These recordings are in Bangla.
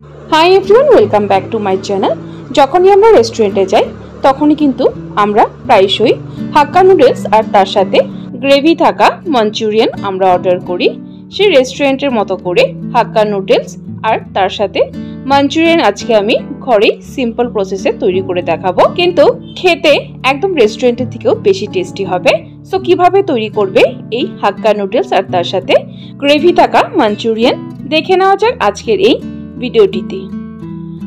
Hi everyone, welcome back to my channel. যখনই আমরা রেস্টুরেন্টে যাই তখনই কিন্তু আমরা প্রায়শই হাক্কা নুডলস আর তার সাথে গ্রেভি থাকা মাঞ্চুরিয়ান আমরা অর্ডার করি। সেই রেস্টুরেন্টের মতো করে হাক্কা নুডলস আর তার সাথে মাঞ্চুরিয়ান আজকে আমি ঘরেই সিম্পল প্রসেসে তৈরি করে দেখাবো, কিন্তু খেতে একদম রেস্টুরেন্টের থেকেও বেশি টেস্টি হবে। সো কিভাবে তৈরি করবে এই হাক্কা নুডলস আর তার সাথে গ্রেভি থাকা মাঞ্চুরিয়ান দেখে নেওয়া যাক আজকের এই ভিডিওটিতে।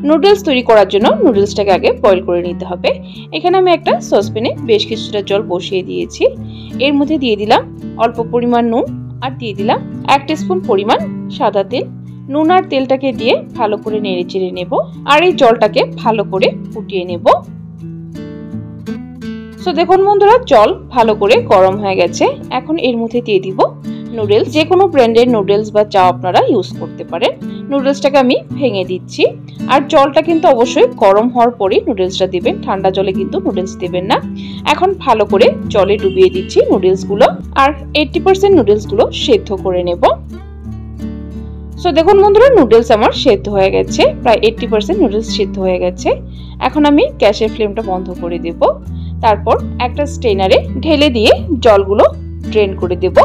নুডলস তৈরি করার জন্য নুডলসটাকে আগে বয়েল করে নিতে হবে। এখানে আমি একটা সসপ্যানে বেশ কিছুটা জল বসিয়ে দিয়েছি। এর মধ্যে দিয়ে দিলাম অল্প পরিমাণ নুন আর দিয়ে দিলাম 1 টিস্পুন পরিমাণ সাদা তেল। নুন আর তেলটাকে দিয়ে ভালো করে নেড়ে চেড়ে নেব আর এই জলটাকে ভালো করে ফুটিয়ে নেব। সো দেখুন বন্ধুরা, জল ভালো করে গরম হয়ে গেছে। এখন এর মধ্যে দিয়ে দিব নুডলস। যে কোনো ব্র্যান্ডের নুডলস বা চা আপনারা ইউজ করতে পারেন। নুডলসটাকে আমি ভেঙে দিচ্ছি আর জলটা কিন্তু অবশ্যই গরম হওয়ার পরে নুডলসটা দিবেন, ঠান্ডা জলে কিন্তু নুডলস দিবেন না। এখন ভালো করে জলে ডুবিয়ে দিচ্ছি নুডলসগুলো আর 80% নুডলসগুলো সেদ্ধ করে নেব। সো দেখুন বন্ধুরা, নুডলস আমার সেদ্ধ হয়ে গেছে, প্রায় 80% নুডলস সেদ্ধ হয়ে গেছে। এখন আমি গ্যাসের ফ্লেমটা বন্ধ করে দেব। তারপর একটা স্ট্রেনারে ঢেলে দিয়ে জলগুলো ড্রেন করে দেব।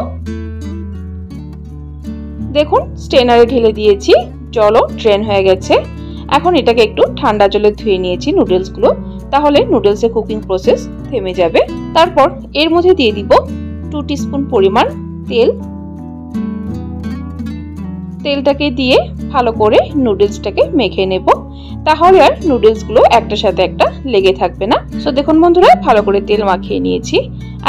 দেখুন স্ট্রেনারে ঢেলে দিয়েছি, জলও ড্রেন হয়ে গেছে। এখন এটাকে একটু ঠান্ডা জলে ধুয়ে নিয়েছি নুডলসগুলো, তাহলে নুডলসের কুকিং প্রসেস থেমে যাবে। তারপর এর মধ্যে দিয়ে দিব 2 টিস্পুন পরিমাণ তেল। তেলটাকে দিয়ে ভালো করে নুডলসটাকে মেখে নেব, তাহলে আর নুডলসগুলো একটার সাথে একটা লেগে থাকবে না। সো দেখুন বন্ধুরা, ভালো করে তেল মাখিয়ে নিয়েছি।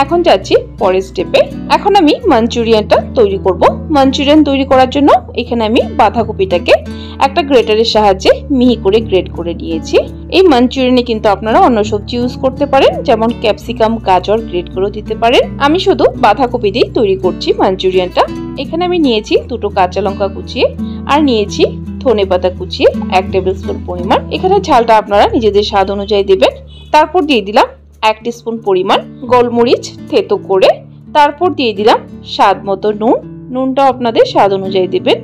এখন যাচ্ছি পরের স্টেপে। এখন আমি মাঞ্চুরিয়ানটা তৈরি করব। মাঞ্চুরিয়ান তৈরি করার জন্য এখানে আমি বাঁধাকপিটাকে একটা গ্রেটারের সাহায্যে মিহি করে গ্রেট করে নিয়েছি। এই মাঞ্চুরিয়ানে কিন্তু আপনারা অন্য সবজি ইউজ করতে পারেন, যেমন ক্যাপসিকাম, গাজর গ্রেট করেও দিতে পারেন। আমি শুধু বাঁধাকপি দিয়ে তৈরি করছি মাঞ্চুরিয়ানটা। এখানে আমি নিয়েছি 2টো কাঁচা লঙ্কা কুচিয়ে আর নিয়েছি ধনেপাতা কুচিয়ে 1 টেবিলস্পুন পরিমাণ। এখানে ঝালটা আপনারা নিজেদের স্বাদ অনুযায়ী দেবেন। তারপর দিয়ে দিলাম 1 টিস্পুন পরিমাণ গোলমরিচ থেতো করে। তারপর দিয়ে দিলাম স্বাদ মতো নুন, নুনটাও আপনাদের স্বাদ অনুযায়ী দেবেন।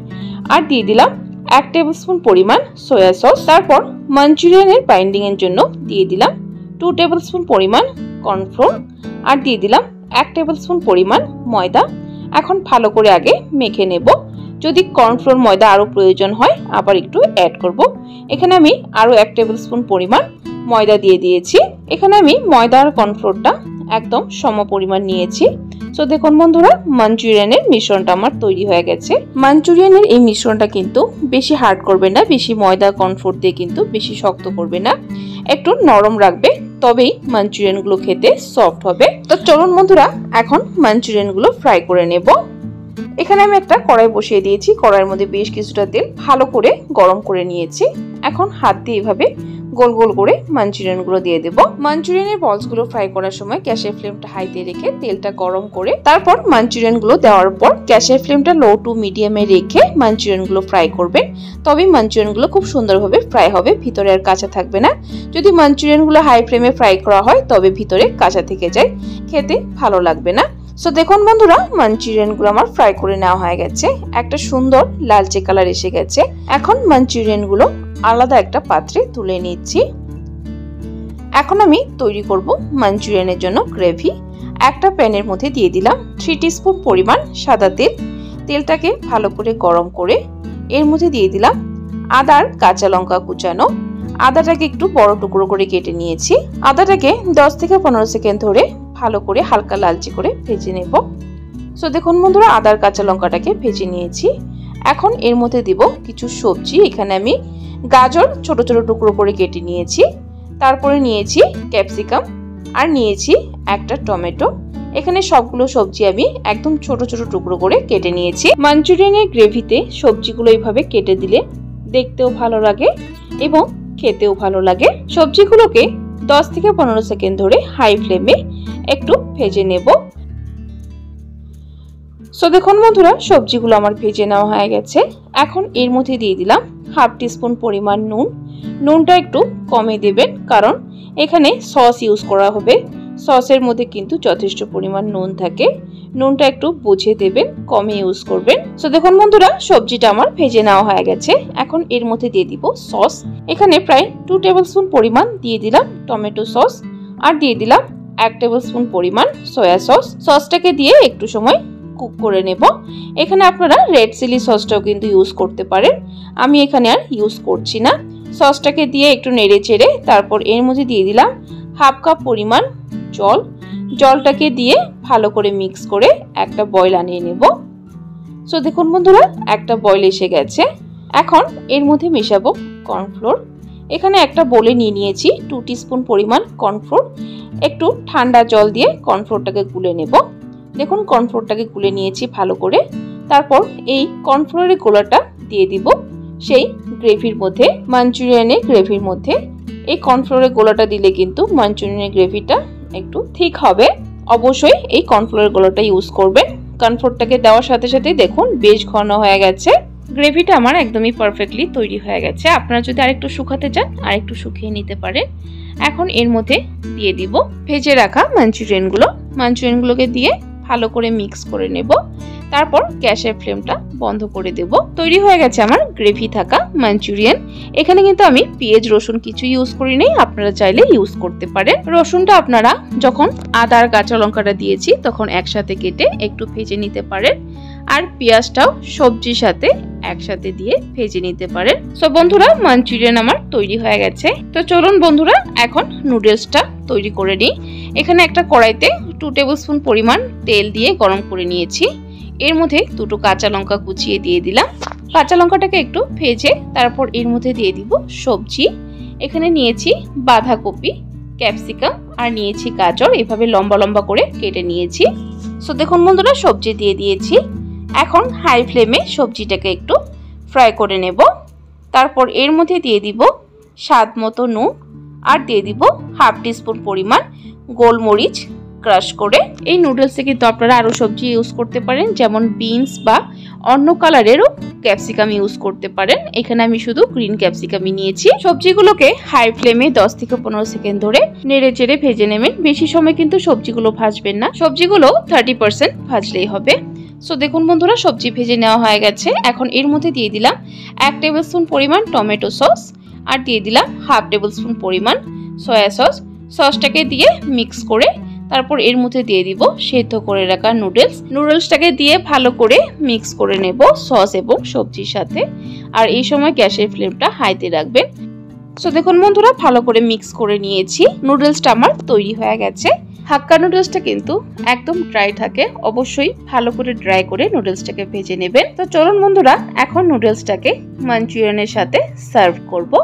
আর দিয়ে দিলাম 1 টেবিলস্পুন পরিমাণ সয়া সস। তারপর মাঞ্চুরিয়ানের বাইন্ডিং এর জন্য দিয়ে দিলাম 2 টেবিলস্পুন পরিমাণ কর্নফ্লোর আর দিয়ে দিলাম 1 টেবিলস্পুন পরিমাণ ময়দা। এখন ভালো করে আগে মেখে নেব। যদি কর্নফ্লোর ময়দা আরো প্রয়োজন হয় আবার একটু অ্যাড করব। এখানে আমি আরো 1 টেবিলস্পুন পরিমাণ ময়দা দিয়ে দিয়েছি। এখানে আমি ময়দা আর কর্নফ্লোরটা একদম সম পরিমাণ নিয়েছি। সো দেখুন বন্ধুরা, মাঞ্চুরিয়ানের মিশ্রণটা আমার তৈরি হয়ে গেছে। মাঞ্চুরিয়ানের এই মিশ্রণটা কিন্তু বেশি হার্ড করবে না, বেশি ময়দা কর্নফ্লোর দিয়ে কিন্তু বেশি শক্ত করবে না, একটু নরম রাখবে, তবেই মাঞ্চুরিয়ানগুলো খেতে সফট হবে। তো চলুন বন্ধুরা, এখন মাঞ্চুরিয়ানগুলো ফ্রাই করে নেব। এখানে আমি একটা কড়াই বসিয়ে দিয়েছি। কড়াইয়ের মধ্যে বেশ কিছুটা তেল ভালো করে গরম করে নিয়েছি। এখন হাত দিয়ে এভাবে গোল গোল করে মাঞ্চুরিয়ানগুলো দিয়ে দেব। মাঞ্চুরিয়ানের বলসগুলো ফ্রাই করার সময় গ্যাসের ফ্লেমটা হাইতে রেখে তেলটা গরম করে তারপর মাঞ্চুরিয়ানগুলো দেওয়ার পর গ্যাসের ফ্লেমটা লো টু মিডিয়ামে রেখে মাঞ্চুরিয়ানগুলো ফ্রাই করবেন, তবেই মাঞ্চুরিয়ানগুলো খুব সুন্দরভাবে ফ্রাই হবে, ভিতরে আর কাঁচা থাকবে না। যদি মাঞ্চুরিয়ানগুলো হাই ফ্লেমে ফ্রাই করা হয় তবে ভিতরে কাঁচা থেকে যায়, খেতে ভালো লাগবে না। সো দেখুন বন্ধুরা, মাঞ্চুরিয়ানগুলো আমার ফ্রাই করে নেওয়া হয়ে গেছে, একটা সুন্দর লালচে কালার এসে গেছে। এখন মাঞ্চুরিয়ানগুলো আলাদা একটা পাত্রে তুলে নিচ্ছি। এখন আমি তৈরি করব মাঞ্চুরিয়ানের জন্য গ্রেভি। একটা প্যানের মধ্যে দিয়ে দিলাম 3 টিস্পুন পরিমাণ সাদা তেল। তেলটাকে ভালো করে গরম করে এর মধ্যে দিয়ে দিলাম আদার কাঁচা লঙ্কা কুচানো। আদাটাকে একটু বড় টুকরো করে কেটে নিয়েছি। আদাটাকে 10 থেকে 15 সেকেন্ড ধরে ভালো করে হালকা লালচে করে ভেজে নেব। সো দেখুন বন্ধুরা, আদার কাঁচা লঙ্কাটাকে ভেজে নিয়েছি। এখন এর মধ্যে দিব কিছু সবজি। এখানে আমি গাজর ছোট ছোট টুকরো করে কেটে নিয়েছি, তারপরে নিয়েছি ক্যাপসিকাম আর নিয়েছি একটা টমেটো। এখানে সবগুলো সবজি আমি একদম ছোট ছোট টুকরো করে কেটে নিয়েছি। মাঞ্চুরিয়ানের গ্রেভিতে সবজিগুলো এইভাবে কেটে দিলে দেখতেও ভালো লাগে এবং খেতেও ভালো লাগে। সবজিগুলোকে 10 থেকে 15 সেকেন্ড ধরে হাই ফ্লেমে একটু ভেজে নেব। সো দেখুন বন্ধুরা, সবজিগুলো আমার ভেজে নেওয়া হয়ে গেছে। এখন এর মধ্যে দিয়ে দিলাম 1/2 টিস্পুন পরিমাণ নুন। নুনটা একটু কমে দেবেন, কারণ এখানে সস ইউজ করা হবে, সসের মধ্যে কিন্তু যথেষ্ট পরিমাণ নুন থাকে, নুনটা একটু বুঝে দেবেন, কমে ইউজ করবেন। সো দেখুন বন্ধুরা, সবজিটা আমার ভেজে নেওয়া হয়ে গেছে। এখন এর মধ্যে দিয়ে দিব সস। এখানে প্রায় 2 টেবিলস্পুন পরিমাণ দিয়ে দিলাম টমেটো সস, আর দিয়ে দিলাম 1 টেবিলস্পুন পরিমাণ সয়া সস। সসটাকে দিয়ে একটু সময় কুক করে নেব। এখানে আপনারা রেড চিলি সসটাও কিন্তু ইউজ করতে পারেন, আমি এখানে আর ইউজ করছি না। সসটাকে দিয়ে একটু নেড়ে চেড়ে তারপর এর মধ্যে দিয়ে দিলাম 1/2 কাপ পরিমাণ জল। জলটাকে দিয়ে ভালো করে মিক্স করে একটা বয়েল আনিয়ে নেব। সো দেখুন বন্ধুরা, একটা বয়েল এসে গেছে। এখন এর মধ্যে মেশাবো কর্নফ্লোর। এখানে একটা বোলে নিয়ে নিয়েছি 2 টিস্পুন পরিমাণ কর্নফ্লোর। একটু ঠান্ডা জল দিয়ে কর্নফ্লোরটাকে গুলে নেব। দেখুন কর্নফ্লোরটাকে গুলে নিয়েছি ভালো করে। তারপর এই কর্নফ্লোরের গোলাটা দিয়ে দিব সেই গ্রেভির মধ্যে, মাঞ্চুরিয়ানের গ্রেভির মধ্যে। এই কর্নফ্লোরের গোলাটা দিলে কিন্তু মাঞ্চুরিয়ানের গ্রেভিটা একটু ঠিক হবে। অবশ্যই এই কর্নফ্লোরের গোলাটা ইউজ করবেন। কর্নফ্লোরটাকে দেওয়ার সাথে সাথে দেখুন বেশ ঘন হয়ে গেছে। গ্রেভিটা আমার একদমই পারফেক্টলি তৈরি হয়ে গেছে। আপনারা যদি আরেকটু শুকাতে চান আরেকটু শুকিয়ে নিতে পারেন। এখন এর মধ্যে দিয়ে দিব ভেজে রাখা মাঞ্চুরিয়ানগুলোকে দিয়ে ভালো করে মিক্স করে নেব। তারপর গ্যাসের ফ্লেমটা বন্ধ করে দেব। তৈরি হয়ে গেছে আমার গ্রেভি থাকা মাঞ্চুরিয়ান। এখানে কিন্তু আমি পেঁয়াজ রসুন কিছু ইউজ করি নাই, আপনারা চাইলে ইউজ করতে পারেন। রসুনটা আপনারা যখন আদা আর কাঁচা লঙ্কাটা দিয়েছি তখন একসাথে কেটে একটু ভেজে নিতে পারেন, আর পেঁয়াজটাও সবজির সাথে একসাথে দিয়ে ভেজে নিতে পারেন। সো বন্ধুরা, মাঞ্চুরিয়ান আমার তৈরি হয়ে গেছে। তো চলুন বন্ধুরা, এখন নুডলসটা তৈরি করে নিই। এখানে একটা কড়াইতে 2 টেবিলস্পুন পরিমাণ তেল দিয়ে গরম করে নিয়েছি। এর মধ্যে 2টো কাঁচা লঙ্কা কুচিয়ে দিয়ে দিলাম। কাঁচা লঙ্কাটাকে একটু ভেজে তারপর এর মধ্যে দিয়ে দিব সবজি। এখানে নিয়েছি বাঁধাকপি, ক্যাপসিকাম আর নিয়েছি গাজর, এভাবে লম্বা লম্বা করে কেটে নিয়েছি। সো দেখুন বন্ধুরা, সবজি দিয়ে দিয়েছি। এখন হাই ফ্লেমে সবজিটাকে একটু ফ্রাই করে নেব। তারপর এর মধ্যে দিয়ে দিব স্বাদ মতো নুন, আর দিয়ে দিব 1/2 টিস্পুন পরিমাণ গোলমরিচ ক্রাশ করে। এই নুডলসে কিন্তু আপনারা আরও সবজি ইউজ করতে পারেন, যেমন বিনস বা অন্য কালারেরও ক্যাপসিকাম ইউজ করতে পারেন। এখানে আমি শুধু গ্রিন ক্যাপসিকামই নিয়েছি। সবজিগুলোকে হাই ফ্লেমে 10 থেকে 15 সেকেন্ড ধরে নেড়ে চেড়ে ভেজে নেবেন। বেশি সময় কিন্তু সবজিগুলো ভাজবেন না, সবজিগুলো 30% ভাজলেই হবে। সো দেখুন বন্ধুরা, সবজি ভেজে নেওয়া হয়ে গেছে। এখন এর মধ্যে দিয়ে দিলাম 1 টেবিলস্পুন পরিমাণ টমেটো সস, আর দিয়ে দিলাম 1/2 টেবিলস্পুন পরিমাণ সয়া সস। সসটাকে দিয়ে মিক্স করে তারপর এর মধ্যে দিয়ে দিব সেদ্ধ করে রাখা নুডলসটাকে দিয়ে ভালো করে মিক্স করে নেব সস এবং সবজির সাথে। আর এই সময় গ্যাসের ফ্লেমটা হাইতে রাখবেন। সো দেখুন বন্ধুরা, ভালো করে মিক্স করে নিয়েছি। নুডলসটা আমার তৈরি হয়ে গেছে। হাক্কা নুডলসটা কিন্তু একদম ড্রাই থাকে, অবশ্যই ভালো করে ড্রাই করে নুডলসটাকে ভেজে নেবেন। তো চলুন বন্ধুরা, এখন নুডলসটাকে মাঞ্চুরিয়ানের সাথে সার্ভ করব।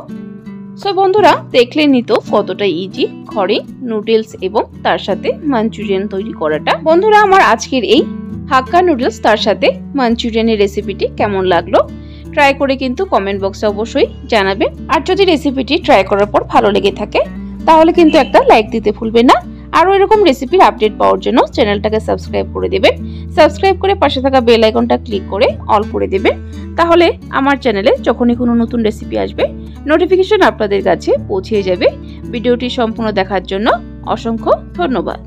সো বন্ধুরা, দেখলেনই তো কতটা ইজি ঘরে নুডলস এবং তার সাথে মাঞ্চুরিয়ান তৈরি করাটা। বন্ধুরা, আমার আজকের এই হাক্কা নুডলস তার সাথে মাঞ্চুরিয়ানের রেসিপিটি কেমন লাগলো ট্রাই করে কিন্তু কমেন্ট বক্সে অবশ্যই জানাবেন। আর যদি রেসিপিটি ট্রাই করার পর ভালো লেগে থাকে তাহলে কিন্তু একটা লাইক দিতে ভুলবেন না। আরও এরকম রেসিপির আপডেট পাওয়ার জন্য চ্যানেলটাকে সাবস্ক্রাইব করে দেবেন। সাবস্ক্রাইব করে পাশে থাকা বেল আইকনটা ক্লিক করে অল করে দেবেন। তাহলে আমার চ্যানেলে যখনই কোনো নতুন রেসিপি আসবে নোটিফিকেশন আপনাদের কাছে পৌঁছে যাবে। ভিডিওটি সম্পূর্ণ দেখার জন্য অসংখ্য ধন্যবাদ।